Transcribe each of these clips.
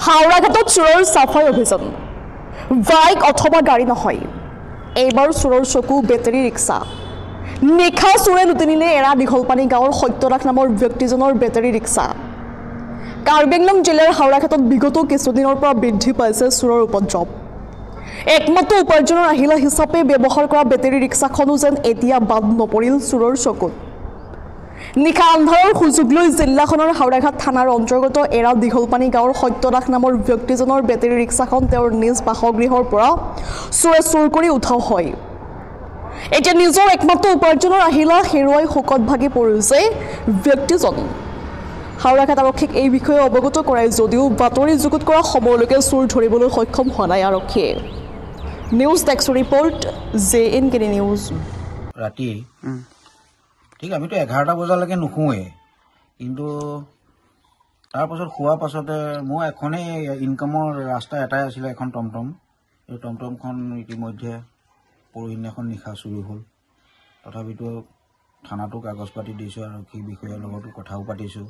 হাওড়াঘাটত চোৰৰ সাফাই অভিযান বাইক অথবা গাড়ী নহয় এইবাৰ চোৰৰ চকু বেটাৰী ৰিক্সা নিশা চোৰে লুটি নিলে এৰা দীঘলপানী গাঁৱৰ সত্যৰাজ নামৰ ব্যক্তিজনৰ বেটাৰী ৰিক্সা কাৰ্বি আংলং জিলাৰ হাওড়াঘাটত বিগত কিছুদিনৰ পৰা বৃদ্ধি পাইছে চোৰৰ উপদ্ৰৱ একমাত্ৰ উপাৰ্জনৰ আহিলা হিচাপে ব্যৱহাৰ কৰা বেটাৰী ৰিক্সাখনো যেন এতিয়া বাদ নপৰিল চোৰৰ চকুত নিশা আন্ধাৰৰ সুযোগ লৈ জিলাখনৰ হাওড়াঘাট থানাৰ অন্তৰ্গত এৰা দীঘলপানী গাঁৱৰ সত্যৰাজ নামৰ ব্যক্তিজনৰ বেটাৰী ৰিক্সাখন তেওঁৰ নিজ বাসগৃহৰ পৰা চোৰে চুৰ কৰি উঠাও হয় এতিয়া নিজৰ একমাত্ৰ উপাৰ্জনৰ আহিলা হেৰুৱাই শোকত ভাগি পৰিছে ব্যক্তিজন হাওড়াঘাট আৰক্ষীক এই বিষয়ে অৱগত কৰাই যদিও বাতৰি যুগুত কৰা সময়লৈকে চোৰ ধৰিবলৈ সক্ষম হোৱা নাই আৰক্ষীয়ে news desk report JNK news ৰাতি ঠিক আমিতো 11টা বজালৈকে নুশুৱে কিন্তু তাৰ পাছত খোৱাৰ পাছতে মই এখনেই ইনকামৰ ৰাস্তা এটাই আছিলে এখন টমটম এই টমটমখন ইতিমধ্যে পৰহিদিনাখন নিশা চুৰি হ'ল তথাপিতো থানাতো কাগজ পাতি দিছোঁ আৰু কি বিষয়ৰ লগতো কথাও পাতিছোঁ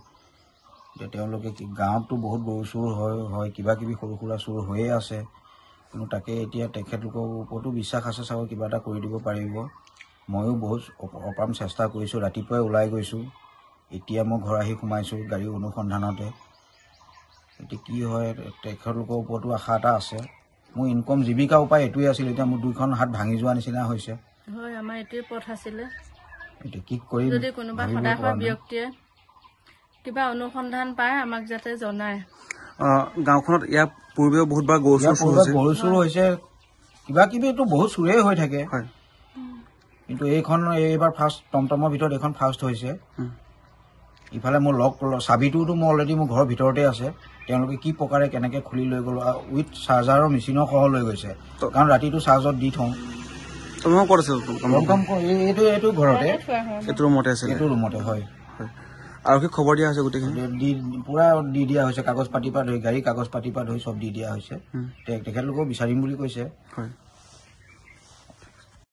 যে তেওঁলোকে কি গাঁৱততো বহুত গৰু চুৰ হয় কিবা কিবি সৰু সুৰা চুৰ হৈয়ে আছে কিন্তু তাকে এতিয়া তেখেতলোকৰ ওপৰতো বিশ্বাস আছে চাগৈ কিবা এটা কৰি দিব পাৰিব ময়ো বহুত অপাম চেষ্টা কৰিছোঁ ৰাতিপুৱাই ওলাই গৈছোঁ এতিয়া মই ঘৰ আহি সোমাইছোঁ গাড়ী অনুসন্ধানতে এতিয়া কি হয় তেখেতলোকৰ ওপৰতো আশা এটা আছে মোৰ ইনকম জীৱিকা উপায় এইটোৱে আছিল এতিয়া মোৰ দুইখন হাত ভাঙি যোৱা নিচিনা হৈছে হয় আমাৰ এইটোৱে পথ আছিলে এতিয়া কি কৰিম যদি কোনোবা সদায় ব্যক্তিয়ে কিবা অনুসন্ধান পায় আমাক যাতে জনায় গাঁওখনত ইয়াৰ পূৰ্বেও বহুতবাৰ গৰু চুৰ হৈছে কিবা কিবিটো বহুত চুৰেই হৈ থাকে কিন্তু এইখন এইবাৰ ফাৰ্ষ্ট টমটমৰ ভিতৰত এইখন ফাৰ্ষ্ট হৈছে ইফালে মোৰ লক চাবিটোতো মোৰ অলৰেডি মোৰ ঘৰৰ ভিতৰতে আছে তেওঁলোকে কি প্ৰকাৰে কেনেকৈ খুলি লৈ গ'ল উইথ চাৰ্জাৰৰ মেচিনৰ সহ লৈ গৈছে কাৰণ ৰাতিটো চাৰ্জত দি থওঁ এইটো ঘৰতে এইটো ৰুমতে আছে এইটো ৰুমতে হয় আৰক্ষীক খবৰ দিয়া হৈছে গোটেইখিনি পুৰা দি দিয়া হৈছে কাগজ পাতিৰ পৰা ধৰি গাড়ী কাগজ পাতিৰ পৰা ধৰি চব দি দিয়া হৈছে তেখেতলোকেও বিচাৰিম বুলি কৈছে